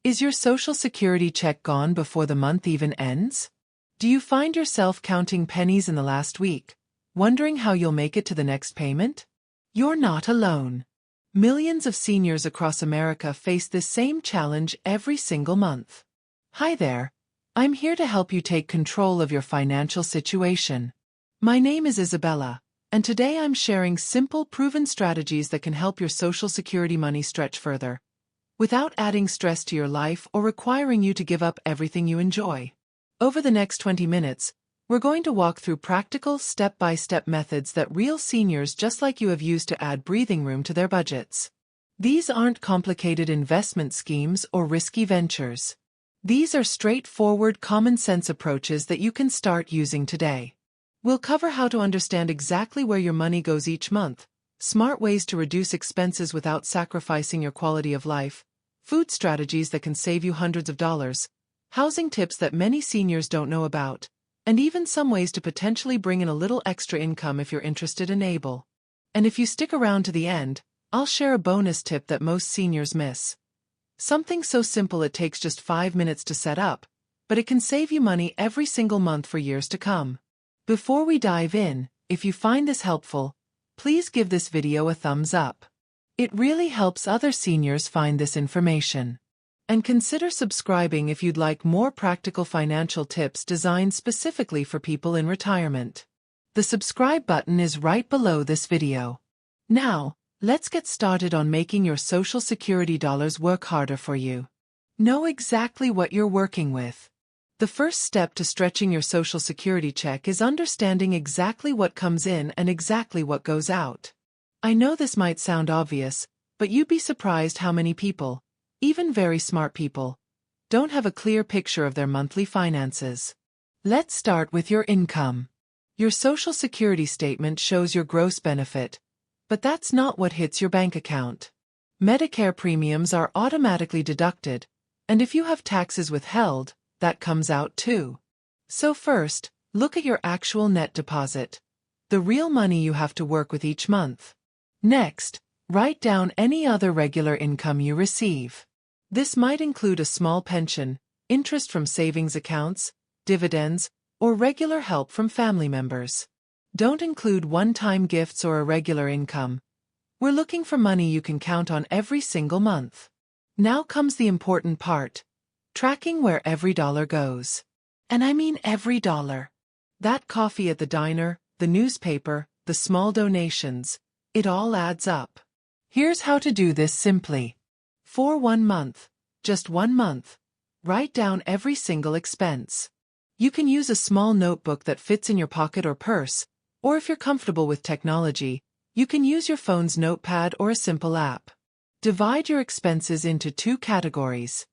Is your Social Security check gone before the month even ends? Do you find yourself counting pennies in the last week, wondering how you'll make it to the next payment? You're not alone. Millions of seniors across America face this same challenge every single month. Hi there. I'm here to help you take control of your financial situation. My name is Isabella, and today I'm sharing simple, proven strategies that can help your Social Security money stretch further, without adding stress to your life or requiring you to give up everything you enjoy. Over the next 20 minutes, we're going to walk through practical, step-by-step methods that real seniors just like you have used to add breathing room to their budgets. These aren't complicated investment schemes or risky ventures. These are straightforward, common-sense approaches that you can start using today. We'll cover how to understand exactly where your money goes each month, smart ways to reduce expenses without sacrificing your quality of life, food strategies that can save you hundreds of dollars, housing tips that many seniors don't know about, and even some ways to potentially bring in a little extra income if you're interested and able. And if you stick around to the end, I'll share a bonus tip that most seniors miss. Something so simple it takes just 5 minutes to set up, but it can save you money every single month for years to come. Before we dive in, if you find this helpful, please give this video a thumbs up. It really helps other seniors find this information. And consider subscribing if you'd like more practical financial tips designed specifically for people in retirement. The subscribe button is right below this video. Now, let's get started on making your Social Security dollars work harder for you. Know exactly what you're working with. The first step to stretching your Social Security check is understanding exactly what comes in and exactly what goes out. I know this might sound obvious, but you'd be surprised how many people, even very smart people, don't have a clear picture of their monthly finances. Let's start with your income. Your Social Security statement shows your gross benefit, but that's not what hits your bank account. Medicare premiums are automatically deducted, and if you have taxes withheld, that comes out too. So first, look at your actual net deposit, the real money you have to work with each month. Next, write down any other regular income you receive. This might include a small pension, interest from savings accounts, dividends, or regular help from family members. Don't include one-time gifts or irregular income. We're looking for money you can count on every single month. Now comes the important part. Tracking where every dollar goes. And I mean every dollar. That coffee at the diner, the newspaper, the small donations, it all adds up. Here's how to do this simply. For 1 month, just 1 month, write down every single expense. You can use a small notebook that fits in your pocket or purse, or if you're comfortable with technology, you can use your phone's notepad or a simple app. Divide your expenses into 2 categories.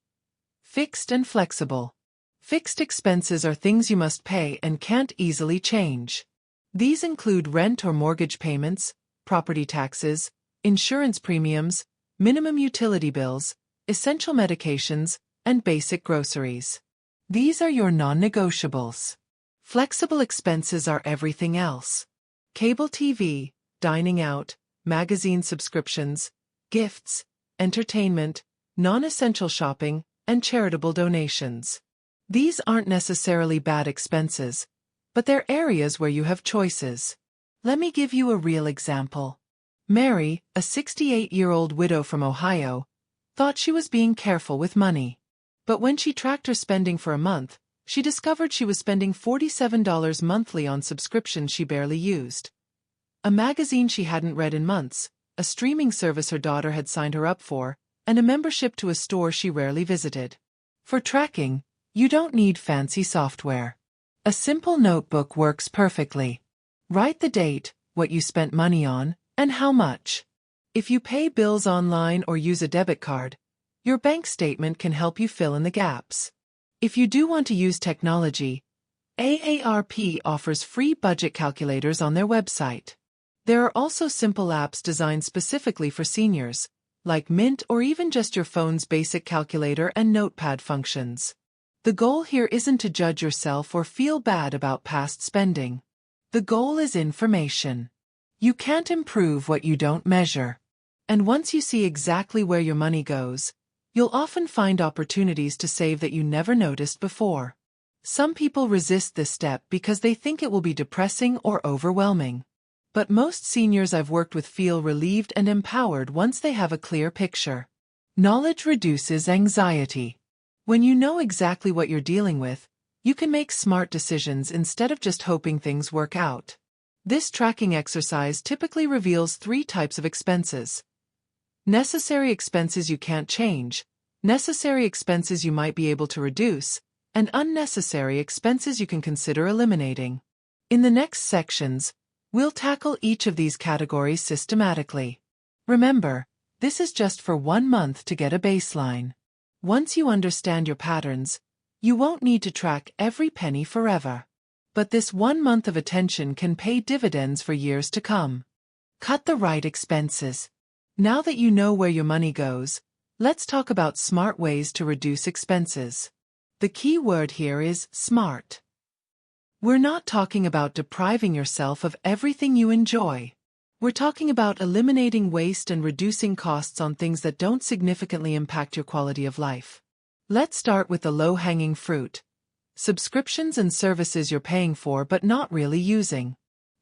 Fixed and flexible. Fixed expenses are things you must pay and can't easily change. These include rent or mortgage payments, property taxes, insurance premiums, minimum utility bills, essential medications, and basic groceries. These are your non-negotiables. Flexible expenses are everything else. Cable TV, dining out, magazine subscriptions, gifts, entertainment, non-essential shopping, and charitable donations. These aren't necessarily bad expenses, but they're areas where you have choices. Let me give you a real example. Mary, a 68-year-old widow from Ohio, thought she was being careful with money. But when she tracked her spending for a month, she discovered she was spending $47 monthly on subscriptions she barely used. A magazine she hadn't read in months, a streaming service her daughter had signed her up for, and a membership to a store she rarely visited. For tracking, you don't need fancy software. A simple notebook works perfectly. Write the date, what you spent money on, and how much. If you pay bills online or use a debit card, your bank statement can help you fill in the gaps. If you do want to use technology, AARP offers free budget calculators on their website. There are also simple apps designed specifically for seniors, like Mint or even just your phone's basic calculator and notepad functions. The goal here isn't to judge yourself or feel bad about past spending. The goal is information. You can't improve what you don't measure. And once you see exactly where your money goes, You'll often find opportunities to save that you never noticed before. Some people resist this step because they think it will be depressing or overwhelming. But most seniors I've worked with feel relieved and empowered once they have a clear picture. Knowledge reduces anxiety. When you know exactly what you're dealing with, you can make smart decisions instead of just hoping things work out. This tracking exercise typically reveals 3 types of expenses. Necessary expenses you can't change, necessary expenses you might be able to reduce, and unnecessary expenses you can consider eliminating. In the next sections, we'll tackle each of these categories systematically. Remember, this is just for 1 month to get a baseline. Once you understand your patterns, you won't need to track every penny forever. But this 1 month of attention can pay dividends for years to come. Cut the right expenses. Now that you know where your money goes, let's talk about smart ways to reduce expenses. The key word here is smart. We're not talking about depriving yourself of everything you enjoy. We're talking about eliminating waste and reducing costs on things that don't significantly impact your quality of life. Let's start with the low-hanging fruit. Subscriptions and services you're paying for but not really using.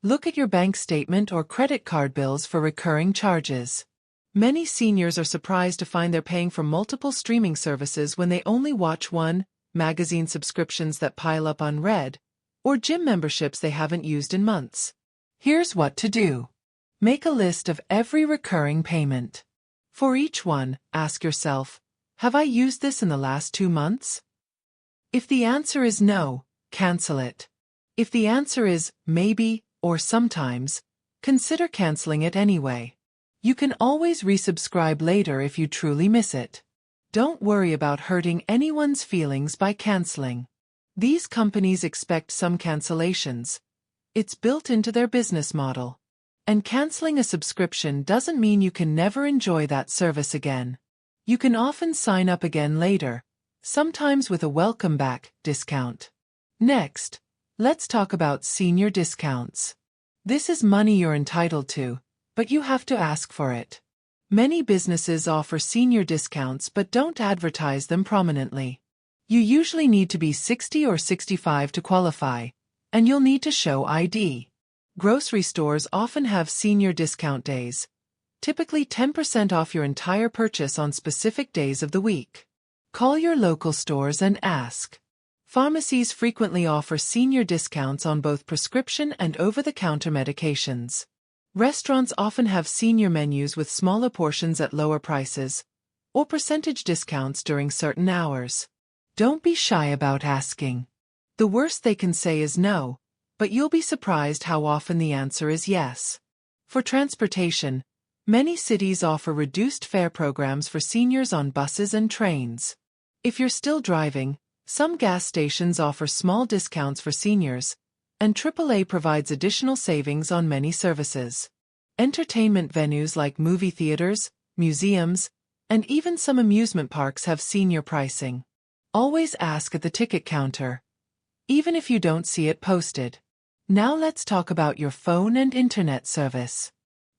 Look at your bank statement or credit card bills for recurring charges. Many seniors are surprised to find they're paying for multiple streaming services when they only watch one, magazine subscriptions that pile up unread, or gym memberships they haven't used in months. Here's what to do. Make a list of every recurring payment. For each one, ask yourself, have I used this in the last 2 months? If the answer is no, cancel it. If the answer is maybe or sometimes, consider canceling it anyway. You can always resubscribe later if you truly miss it. Don't worry about hurting anyone's feelings by canceling. These companies expect some cancellations. It's built into their business model. And canceling a subscription doesn't mean you can never enjoy that service again. You can often sign up again later, sometimes with a welcome back discount. Next, let's talk about senior discounts. This is money you're entitled to, but you have to ask for it. Many businesses offer senior discounts but don't advertise them prominently. You usually need to be 60 or 65 to qualify, and you'll need to show ID. Grocery stores often have senior discount days, typically 10% off your entire purchase on specific days of the week. Call your local stores and ask. Pharmacies frequently offer senior discounts on both prescription and over-the-counter medications. Restaurants often have senior menus with smaller portions at lower prices, or percentage discounts during certain hours. Don't be shy about asking. The worst they can say is no, but you'll be surprised how often the answer is yes. For transportation, many cities offer reduced fare programs for seniors on buses and trains. If you're still driving, some gas stations offer small discounts for seniors, and AAA provides additional savings on many services. Entertainment venues like movie theaters, museums, and even some amusement parks have senior pricing. Always ask at the ticket counter, even if you don't see it posted. Now let's talk about your phone and internet service.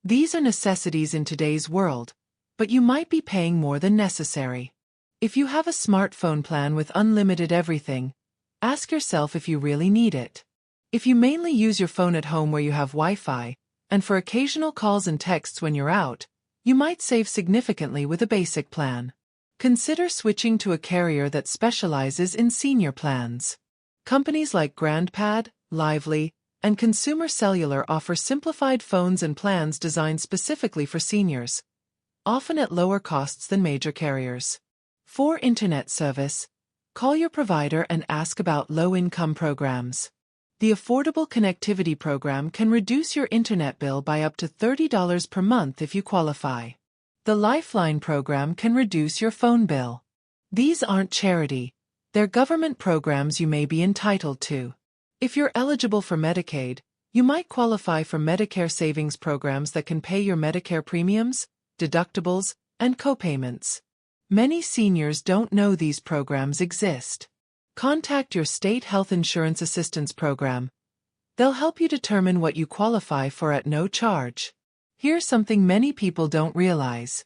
These are necessities in today's world, but you might be paying more than necessary. If you have a smartphone plan with unlimited everything, ask yourself if you really need it. If you mainly use your phone at home where you have Wi-Fi, and for occasional calls and texts when you're out, you might save significantly with a basic plan. Consider switching to a carrier that specializes in senior plans. Companies like GrandPad, Lively, and Consumer Cellular offer simplified phones and plans designed specifically for seniors, often at lower costs than major carriers. For internet service, call your provider and ask about low-income programs. The Affordable Connectivity Program can reduce your internet bill by up to $30 per month if you qualify. The Lifeline program can reduce your phone bill. These aren't charity, they're government programs you may be entitled to. If you're eligible for Medicaid, you might qualify for Medicare savings programs that can pay your Medicare premiums, deductibles, and copayments. Many seniors don't know these programs exist. Contact your state health insurance assistance program. They'll help you determine what you qualify for at no charge. Here's something many people don't realize.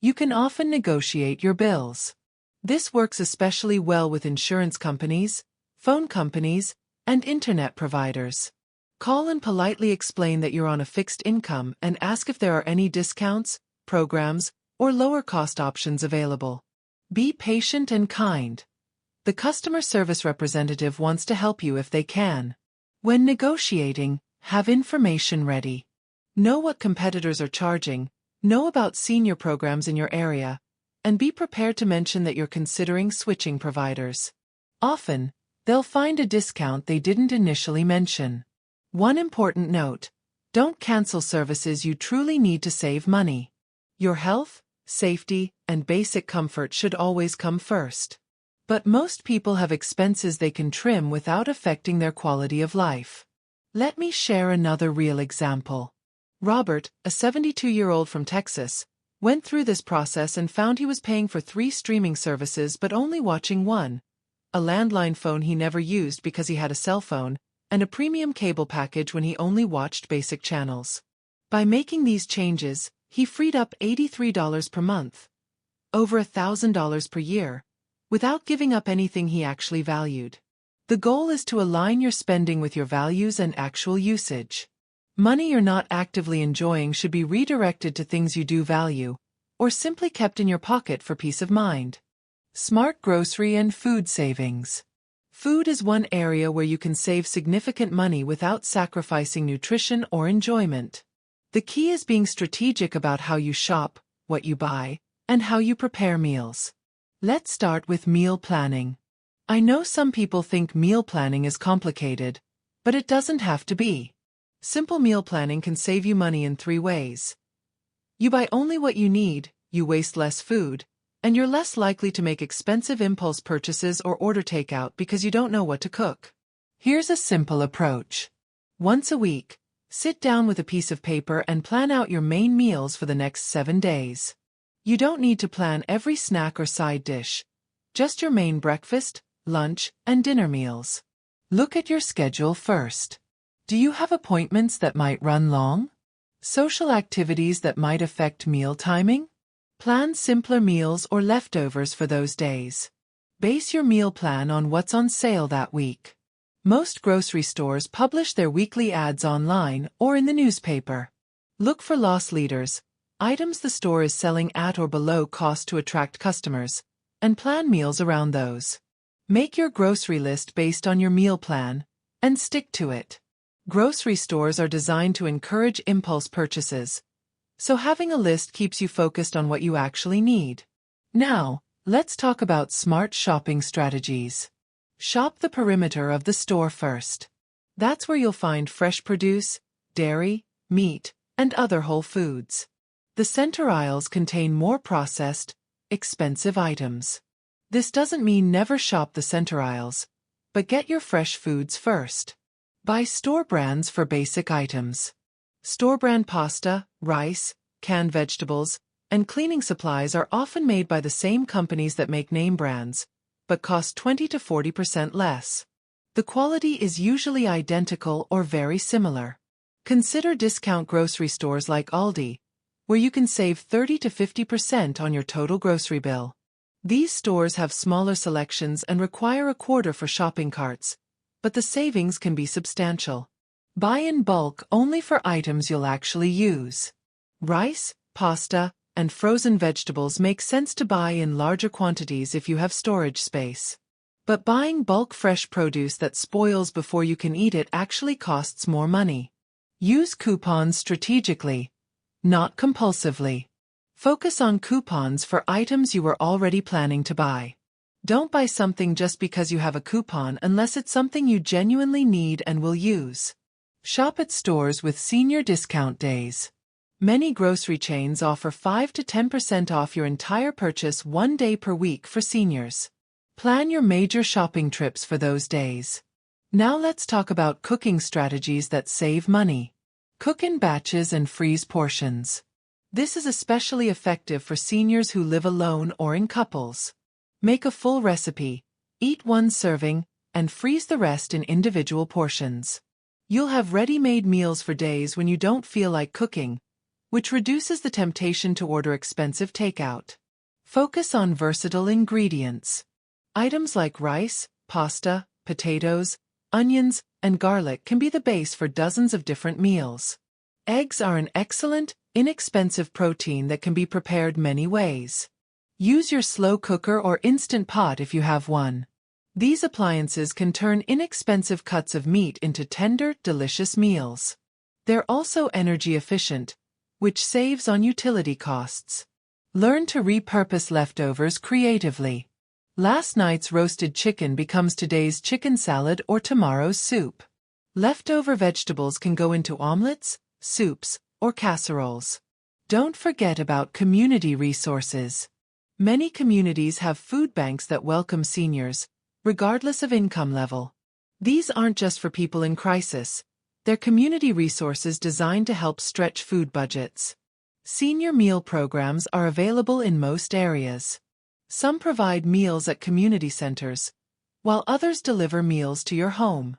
You can often negotiate your bills. This works especially well with insurance companies, phone companies, and internet providers. Call and politely explain that you're on a fixed income and ask if there are any discounts, programs, or lower-cost options available. Be patient and kind. The customer service representative wants to help you if they can. When negotiating, have information ready. Know what competitors are charging, know about senior programs in your area, and be prepared to mention that you're considering switching providers. Often, they'll find a discount they didn't initially mention. One important note: don't cancel services you truly need to save money. Your health, safety, and basic comfort should always come first. But most people have expenses they can trim without affecting their quality of life. Let me share another real example. Robert, a 72-year-old from Texas, went through this process and found he was paying for 3 streaming services but only watching one: a landline phone he never used because he had a cell phone, and a premium cable package when he only watched basic channels. By making these changes, he freed up $83 per month, over $1,000 per year, without giving up anything he actually valued. The goal is to align your spending with your values and actual usage. Money you're not actively enjoying should be redirected to things you do value, or simply kept in your pocket for peace of mind. Smart grocery and food savings. Food is one area where you can save significant money without sacrificing nutrition or enjoyment. The key is being strategic about how you shop, what you buy, and how you prepare meals. Let's start with meal planning. I know some people think meal planning is complicated, but it doesn't have to be. Simple meal planning can save you money in 3 ways. You buy only what you need, you waste less food, and you're less likely to make expensive impulse purchases or order takeout because you don't know what to cook. Here's a simple approach. Once a week, sit down with a piece of paper and plan out your main meals for the next 7 days. You don't need to plan every snack or side dish, just your main breakfast, lunch, and dinner meals. Look at your schedule first. Do you have appointments that might run long? Social activities that might affect meal timing? Plan simpler meals or leftovers for those days. Base your meal plan on what's on sale that week. Most grocery stores publish their weekly ads online or in the newspaper. Look for loss leaders, items the store is selling at or below cost to attract customers, and plan meals around those. Make your grocery list based on your meal plan, and stick to it. Grocery stores are designed to encourage impulse purchases, so having a list keeps you focused on what you actually need. Now, let's talk about smart shopping strategies. Shop the perimeter of the store first. That's where you'll find fresh produce, dairy, meat, and other whole foods. The center aisles contain more processed, expensive items. This doesn't mean never shop the center aisles, but get your fresh foods first. Buy store brands for basic items. Store brand pasta, rice, canned vegetables, and cleaning supplies are often made by the same companies that make name brands, but cost 20 to 40% less. The quality is usually identical or very similar. Consider discount grocery stores like Aldi, where you can save 30 to 50% on your total grocery bill. These stores have smaller selections and require a quarter for shopping carts, but the savings can be substantial. Buy in bulk only for items you'll actually use. Rice, pasta, and frozen vegetables make sense to buy in larger quantities if you have storage space. But buying bulk fresh produce that spoils before you can eat it actually costs more money. Use coupons strategically, not compulsively. Focus on coupons for items you were already planning to buy. Don't buy something just because you have a coupon unless it's something you genuinely need and will use. Shop at stores with senior discount days. Many grocery chains offer 5 to 10% off your entire purchase 1 day per week for seniors. Plan your major shopping trips for those days. Now let's talk about cooking strategies that save money. Cook in batches and freeze portions. This is especially effective for seniors who live alone or in couples. Make a full recipe, eat 1 serving, and freeze the rest in individual portions. You'll have ready-made meals for days when you don't feel like cooking, which reduces the temptation to order expensive takeout. Focus on versatile ingredients. Items like rice, pasta, potatoes, onions, and garlic can be the base for dozens of different meals. Eggs are an excellent, inexpensive protein that can be prepared many ways. Use your slow cooker or instant pot if you have one. These appliances can turn inexpensive cuts of meat into tender, delicious meals. They're also energy efficient, which saves on utility costs. Learn to repurpose leftovers creatively. Last night's roasted chicken becomes today's chicken salad or tomorrow's soup. Leftover vegetables can go into omelets, soups, or casseroles. Don't forget about community resources. Many communities have food banks that welcome seniors, regardless of income level. These aren't just for people in crisis. They're community resources designed to help stretch food budgets. Senior meal programs are available in most areas. Some provide meals at community centers, while others deliver meals to your home.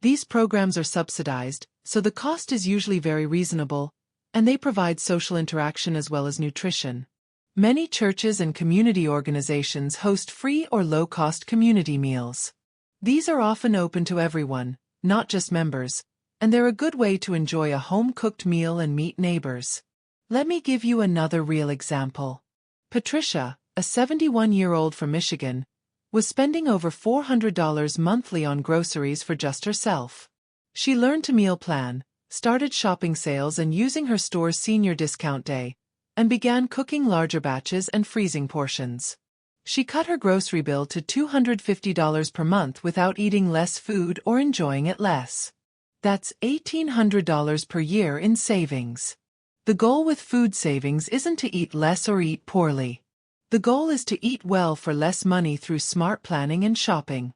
These programs are subsidized, so the cost is usually very reasonable, and they provide social interaction as well as nutrition. Many churches and community organizations host free or low-cost community meals. These are often open to everyone, not just members, and they're a good way to enjoy a home-cooked meal and meet neighbors. Let me give you another real example. Patricia, a 71-year-old from Michigan, was spending over $400 monthly on groceries for just herself. She learned to meal plan, started shopping sales and using her store's senior discount day, and began cooking larger batches and freezing portions. She cut her grocery bill to $250 per month without eating less food or enjoying it less. That's $1,800 per year in savings. The goal with food savings isn't to eat less or eat poorly. The goal is to eat well for less money through smart planning and shopping.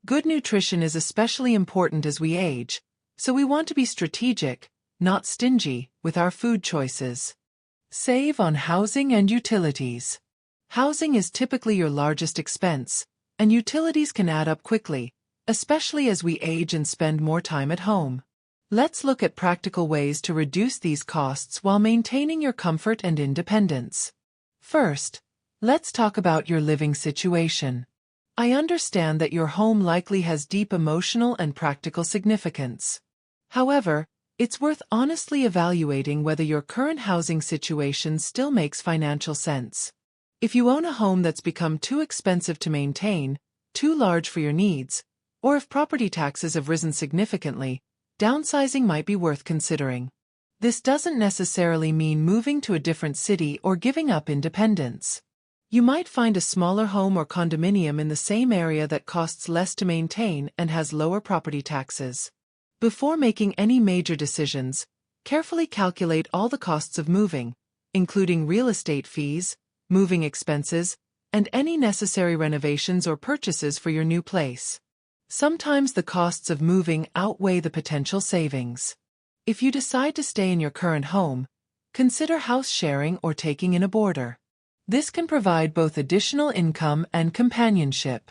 Good nutrition is especially important as we age, so we want to be strategic, not stingy, with our food choices. Save on housing and utilities. Housing is typically your largest expense, and utilities can add up quickly, especially as we age and spend more time at home. Let's look at practical ways to reduce these costs while maintaining your comfort and independence. First, let's talk about your living situation. I understand that your home likely has deep emotional and practical significance. However, it's worth honestly evaluating whether your current housing situation still makes financial sense. If you own a home that's become too expensive to maintain, too large for your needs, or if property taxes have risen significantly, downsizing might be worth considering. This doesn't necessarily mean moving to a different city or giving up independence. You might find a smaller home or condominium in the same area that costs less to maintain and has lower property taxes. Before making any major decisions, carefully calculate all the costs of moving, including real estate fees, moving expenses, and any necessary renovations or purchases for your new place. Sometimes the costs of moving outweigh the potential savings. If you decide to stay in your current home, consider house sharing or taking in a boarder. This can provide both additional income and companionship.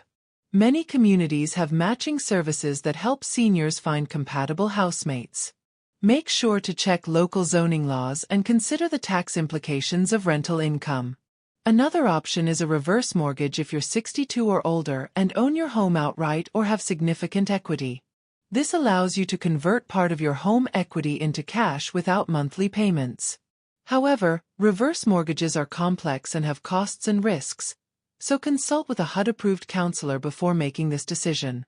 Many communities have matching services that help seniors find compatible housemates. Make sure to check local zoning laws and consider the tax implications of rental income. Another option is a reverse mortgage if you're 62 or older and own your home outright or have significant equity. This allows you to convert part of your home equity into cash without monthly payments. However, reverse mortgages are complex and have costs and risks, so consult with a HUD-approved counselor before making this decision.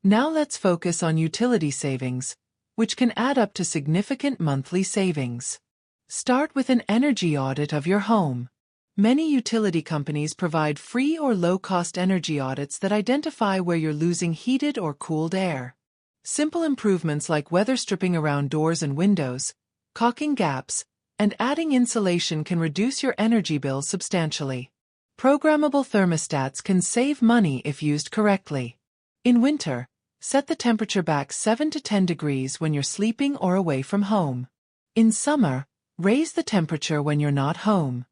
Now let's focus on utility savings, which can add up to significant monthly savings. Start with an energy audit of your home. Many utility companies provide free or low-cost energy audits that identify where you're losing heated or cooled air. Simple improvements like weather stripping around doors and windows, caulking gaps, and adding insulation can reduce your energy bill substantially. Programmable thermostats can save money if used correctly. In winter, set the temperature back 7 to 10 degrees when you're sleeping or away from home. In summer, raise the temperature when you're not home.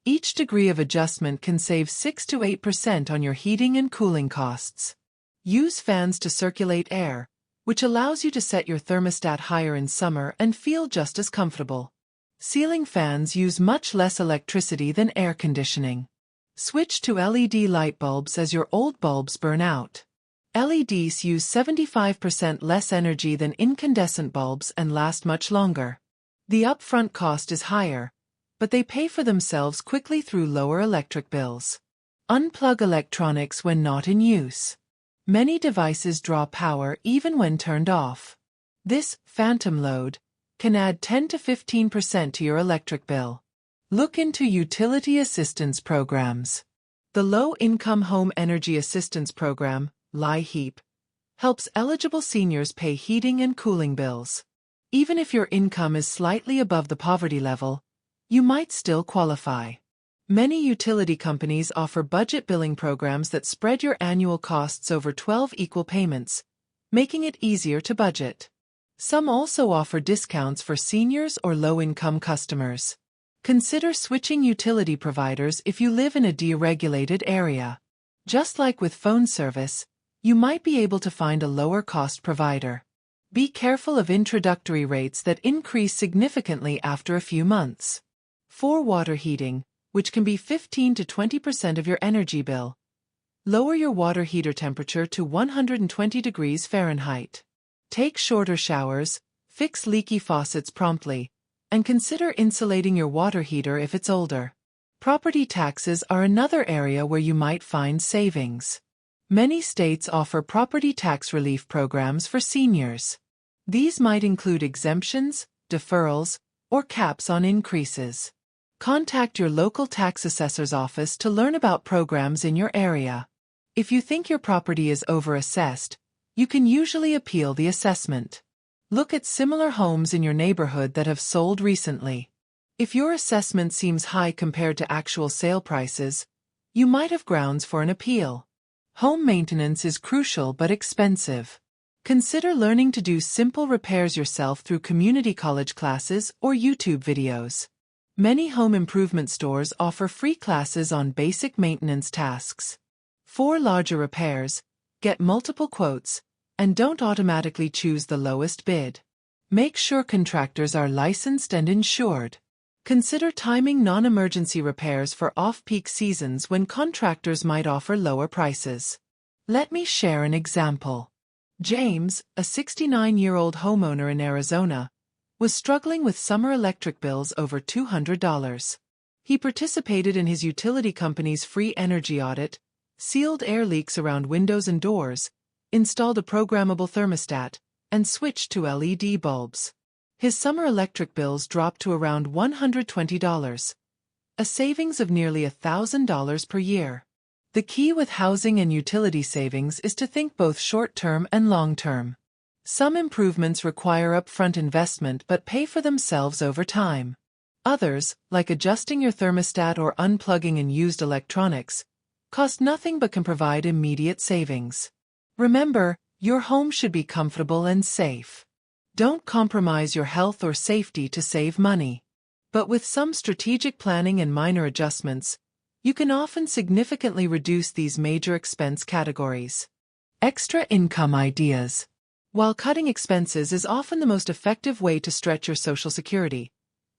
Each degree of adjustment can save 6 to 8% on your heating and cooling costs. Use fans to circulate air, which allows you to set your thermostat higher in summer and feel just as comfortable. Ceiling fans use much less electricity than air conditioning. Switch to LED light bulbs as your old bulbs burn out. LEDs use 75% less energy than incandescent bulbs and last much longer. The upfront cost is higher, but they pay for themselves quickly through lower electric bills. Unplug electronics when not in use. Many devices draw power even when turned off. This phantom load can add 10 to 15% to your electric bill. Look into utility assistance programs. The Low-Income Home Energy Assistance Program, LIHEAP, helps eligible seniors pay heating and cooling bills. Even if your income is slightly above the poverty level, you might still qualify. Many utility companies offer budget billing programs that spread your annual costs over 12 equal payments, making it easier to budget. Some also offer discounts for seniors or low-income customers. Consider switching utility providers if you live in a deregulated area. Just like with phone service, you might be able to find a lower-cost provider. Be careful of introductory rates that increase significantly after a few months. For water heating, which can be 15 to 20% of your energy bill, lower your water heater temperature to 120 degrees Fahrenheit. Take shorter showers, fix leaky faucets promptly, and consider insulating your water heater if it's older. Property taxes are another area where you might find savings. Many states offer property tax relief programs for seniors. These might include exemptions, deferrals, or caps on increases. Contact your local tax assessor's office to learn about programs in your area. If you think your property is overassessed, you can usually appeal the assessment. Look at similar homes in your neighborhood that have sold recently. If your assessment seems high compared to actual sale prices, you might have grounds for an appeal. Home maintenance is crucial but expensive. Consider learning to do simple repairs yourself through community college classes or YouTube videos. Many home improvement stores offer free classes on basic maintenance tasks. For larger repairs, get multiple quotes, and don't automatically choose the lowest bid. Make sure contractors are licensed and insured. Consider timing non-emergency repairs for off-peak seasons when contractors might offer lower prices. Let me share an example. James, a 69-year-old homeowner in Arizona, was struggling with summer electric bills over $200. He participated in his utility company's free energy audit, sealed air leaks around windows and doors, installed a programmable thermostat, and switched to LED bulbs. His summer electric bills dropped to around $120, a savings of nearly $1,000 per year. The key with housing and utility savings is to think both short-term and long-term. Some improvements require upfront investment but pay for themselves over time. Others, like adjusting your thermostat or unplugging unused electronics, cost nothing but can provide immediate savings. Remember, your home should be comfortable and safe. Don't compromise your health or safety to save money. But with some strategic planning and minor adjustments, you can often significantly reduce these major expense categories. Extra income ideas. While cutting expenses is often the most effective way to stretch your Social Security,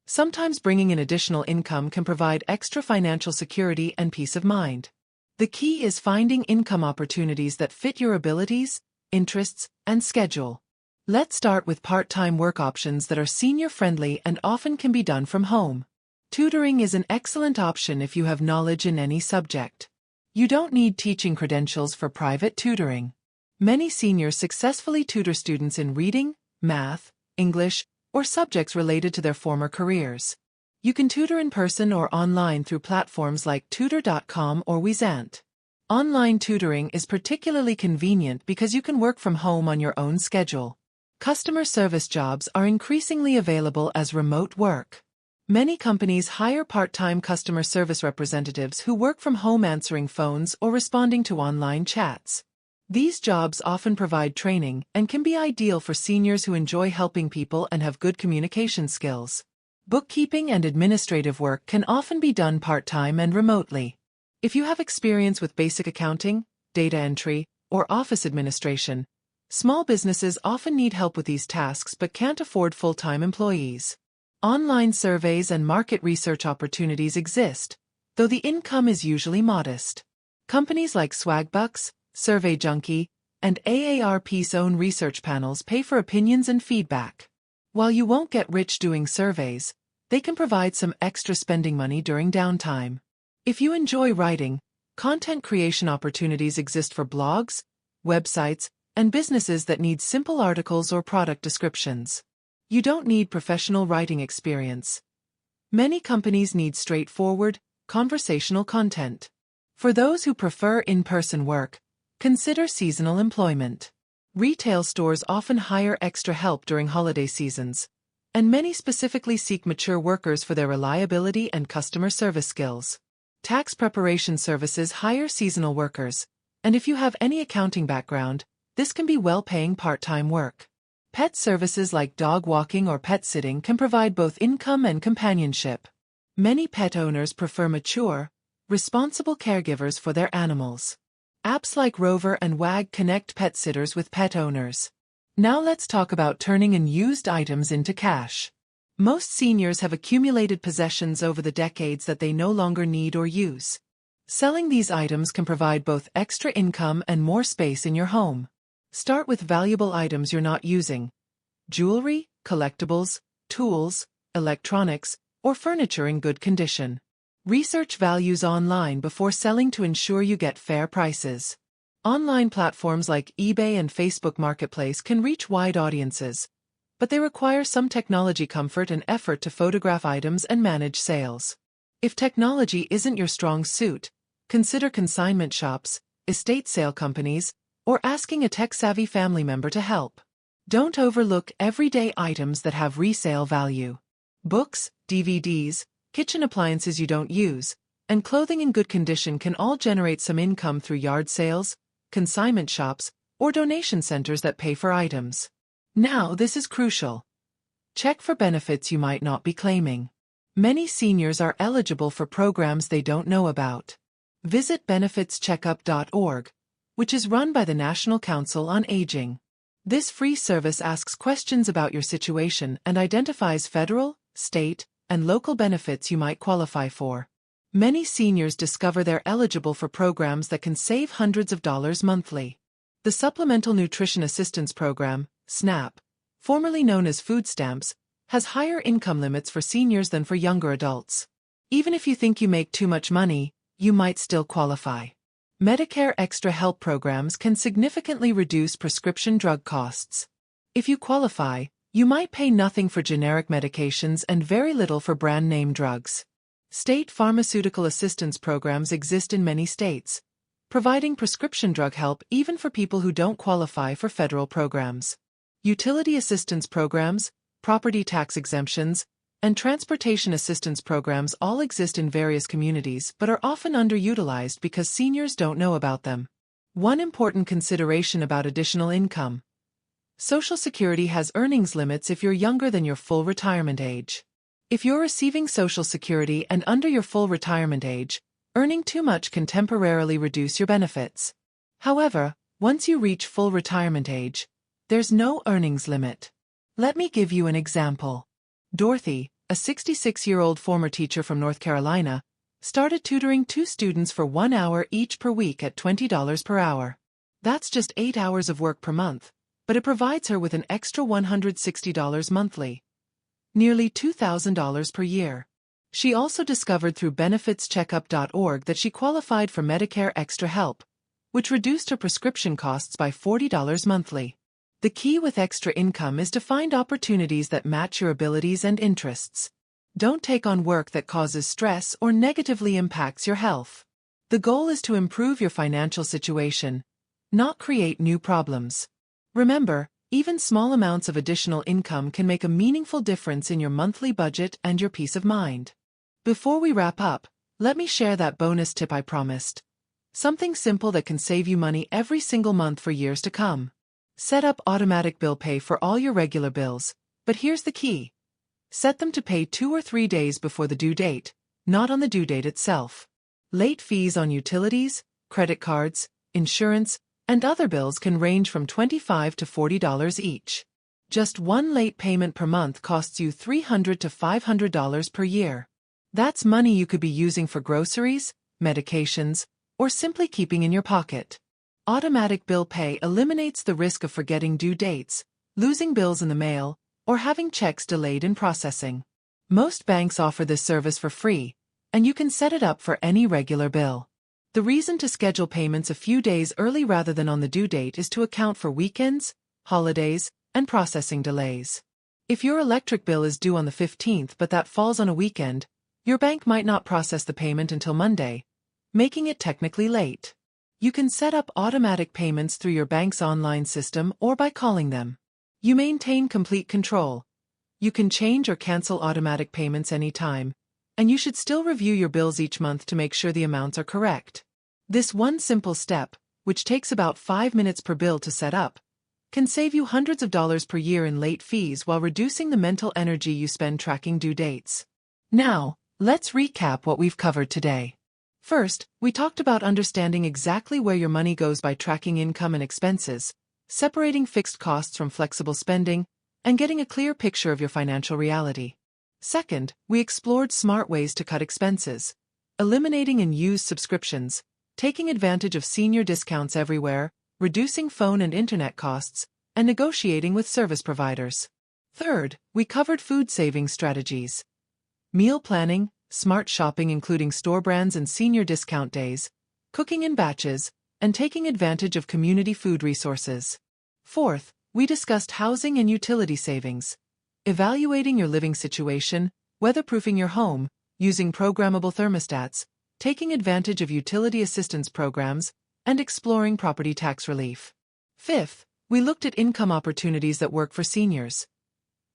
sometimes bringing in additional income can provide extra financial security and peace of mind. The key is finding income opportunities that fit your abilities, interests, and schedule. Let's start with part-time work options that are senior-friendly and often can be done from home. Tutoring is an excellent option if you have knowledge in any subject. You don't need teaching credentials for private tutoring. Many seniors successfully tutor students in reading, math, English, or subjects related to their former careers. You can tutor in person or online through platforms like tutor.com or Wezant. Online tutoring is particularly convenient because you can work from home on your own schedule. Customer service jobs are increasingly available as remote work. Many companies hire part-time customer service representatives who work from home answering phones or responding to online chats. These jobs often provide training and can be ideal for seniors who enjoy helping people and have good communication skills. Bookkeeping and administrative work can often be done part-time and remotely. If you have experience with basic accounting, data entry, or office administration, small businesses often need help with these tasks but can't afford full-time employees. Online surveys and market research opportunities exist, though the income is usually modest. Companies like Swagbucks, Survey Junkie, and AARP's own research panels pay for opinions and feedback. While you won't get rich doing surveys, they can provide some extra spending money during downtime. If you enjoy writing, content creation opportunities exist for blogs, websites, and businesses that need simple articles or product descriptions. You don't need professional writing experience. Many companies need straightforward, conversational content. For those who prefer in-person work, consider seasonal employment. Retail stores often hire extra help during holiday seasons, and many specifically seek mature workers for their reliability and customer service skills. Tax preparation services hire seasonal workers, and if you have any accounting background, this can be well-paying part-time work. Pet services like dog walking or pet sitting can provide both income and companionship. Many pet owners prefer mature, responsible caregivers for their animals. Apps like Rover and Wag connect pet sitters with pet owners. Now let's talk about turning unused items into cash. Most seniors have accumulated possessions over the decades that they no longer need or use. Selling these items can provide both extra income and more space in your home. Start with valuable items you're not using: jewelry, collectibles, tools, electronics, or furniture in good condition. Research values online before selling to ensure you get fair prices. Online platforms like eBay and Facebook Marketplace can reach wide audiences, but they require some technology comfort and effort to photograph items and manage sales. If technology isn't your strong suit, consider consignment shops, estate sale companies, or asking a tech-savvy family member to help. Don't overlook everyday items that have resale value. Books, DVDs, kitchen appliances you don't use, and clothing in good condition can all generate some income through yard sales, consignment shops, or donation centers that pay for items. Now, this is crucial. Check for benefits you might not be claiming. Many seniors are eligible for programs they don't know about. Visit benefitscheckup.org, which is run by the National Council on Aging. This free service asks questions about your situation and identifies federal, state, and local benefits you might qualify for. Many seniors discover they're eligible for programs that can save hundreds of dollars monthly. The Supplemental Nutrition Assistance Program, SNAP, formerly known as food stamps, has higher income limits for seniors than for younger adults. Even if you think you make too much money, you might still qualify. Medicare Extra Help programs can significantly reduce prescription drug costs. If you qualify, you might pay nothing for generic medications and very little for brand-name drugs. State pharmaceutical assistance programs exist in many states, providing prescription drug help even for people who don't qualify for federal programs. Utility assistance programs, property tax exemptions, and transportation assistance programs all exist in various communities but are often underutilized because seniors don't know about them. One important consideration about additional income: Social Security has earnings limits if you're younger than your full retirement age. If you're receiving Social Security and under your full retirement age, earning too much can temporarily reduce your benefits. However, once you reach full retirement age, there's no earnings limit. Let me give you an example. Dorothy, a 66-year-old former teacher from North Carolina, started tutoring 2 students for 1 hour each per week at $20 per hour. That's just 8 hours of work per month, but it provides her with an extra $160 monthly, nearly $2,000 per year. She also discovered through benefitscheckup.org that she qualified for Medicare Extra Help, which reduced her prescription costs by $40 monthly. The key with extra income is to find opportunities that match your abilities and interests. Don't take on work that causes stress or negatively impacts your health. The goal is to improve your financial situation, not create new problems. Remember, even small amounts of additional income can make a meaningful difference in your monthly budget and your peace of mind. Before we wrap up, let me share that bonus tip I promised. Something simple that can save you money every single month for years to come. Set up automatic bill pay for all your regular bills, but here's the key. Set them to pay 2 or 3 days before the due date, not on the due date itself. Late fees on utilities, credit cards, insurance, and other bills can range from $25 to $40 each. Just one late payment per month costs you $300 to $500 per year. That's money you could be using for groceries, medications, or simply keeping in your pocket. Automatic bill pay eliminates the risk of forgetting due dates, losing bills in the mail, or having checks delayed in processing. Most banks offer this service for free, and you can set it up for any regular bill. The reason to schedule payments a few days early rather than on the due date is to account for weekends, holidays, and processing delays. If your electric bill is due on the 15th but that falls on a weekend, your bank might not process the payment until Monday, making it technically late. You can set up automatic payments through your bank's online system or by calling them. You maintain complete control. You can change or cancel automatic payments anytime, and you should still review your bills each month to make sure the amounts are correct. This one simple step, which takes about 5 minutes per bill to set up, can save you hundreds of dollars per year in late fees while reducing the mental energy you spend tracking due dates. Now, let's recap what we've covered today. First, we talked about understanding exactly where your money goes by tracking income and expenses, separating fixed costs from flexible spending, and getting a clear picture of your financial reality. Second, we explored smart ways to cut expenses, eliminating unused subscriptions, taking advantage of senior discounts everywhere, reducing phone and internet costs, and negotiating with service providers. Third, we covered food saving strategies, meal planning, smart shopping including store brands and senior discount days, cooking in batches, and taking advantage of community food resources. Fourth, we discussed housing and utility savings, evaluating your living situation, weatherproofing your home, using programmable thermostats, taking advantage of utility assistance programs, and exploring property tax relief. Fifth, we looked at income opportunities that work for seniors,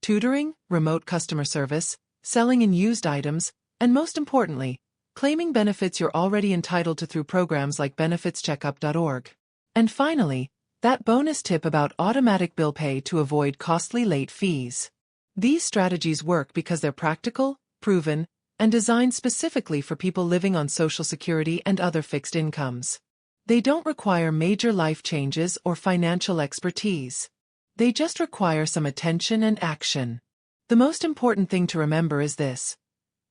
tutoring, remote customer service, selling in used items, and most importantly, claiming benefits you're already entitled to through programs like benefitscheckup.org. And finally, that bonus tip about automatic bill pay to avoid costly late fees. These strategies work because they're practical, proven, and designed specifically for people living on Social Security and other fixed incomes. They don't require major life changes or financial expertise. They just require some attention and action. The most important thing to remember is this: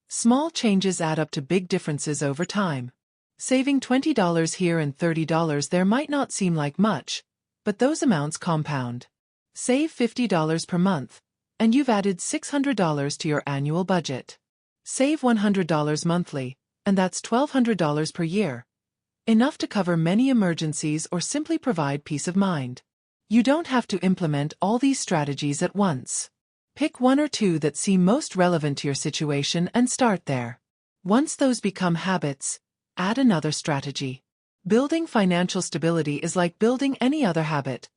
small changes add up to big differences over time. Saving $20 here and $30 there might not seem like much, but those amounts compound. Save $50 per month, and you've added $600 to your annual budget. Save $100 monthly, and that's $1,200 per year. Enough to cover many emergencies or simply provide peace of mind. You don't have to implement all these strategies at once. Pick one or two that seem most relevant to your situation and start there. Once those become habits, add another strategy. Building financial stability is like building any other habit.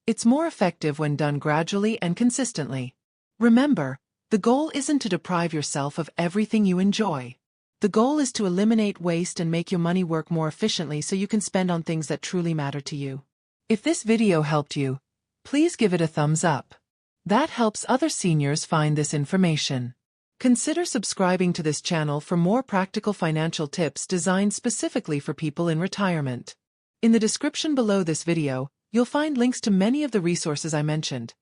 It's more effective when done gradually and consistently. Remember, the goal isn't to deprive yourself of everything you enjoy. The goal is to eliminate waste and make your money work more efficiently so you can spend on things that truly matter to you. If this video helped you, please give it a thumbs up. That helps other seniors find this information. Consider subscribing to this channel for more practical financial tips designed specifically for people in retirement. In the description below this video, you'll find links to many of the resources I mentioned: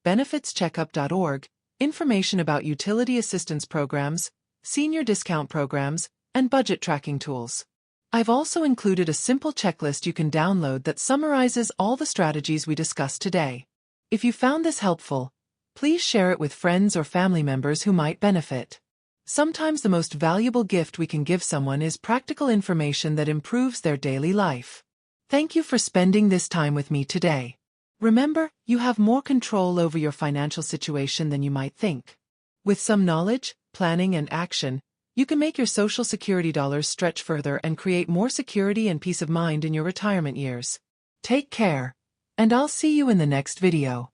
benefitscheckup.org, information about utility assistance programs, senior discount programs, and budget tracking tools. I've also included a simple checklist you can download that summarizes all the strategies we discussed today. If you found this helpful, please share it with friends or family members who might benefit. Sometimes the most valuable gift we can give someone is practical information that improves their daily life. Thank you for spending this time with me today. Remember, you have more control over your financial situation than you might think. With some knowledge, planning, and action, you can make your Social Security dollars stretch further and create more security and peace of mind in your retirement years. Take care, and I'll see you in the next video.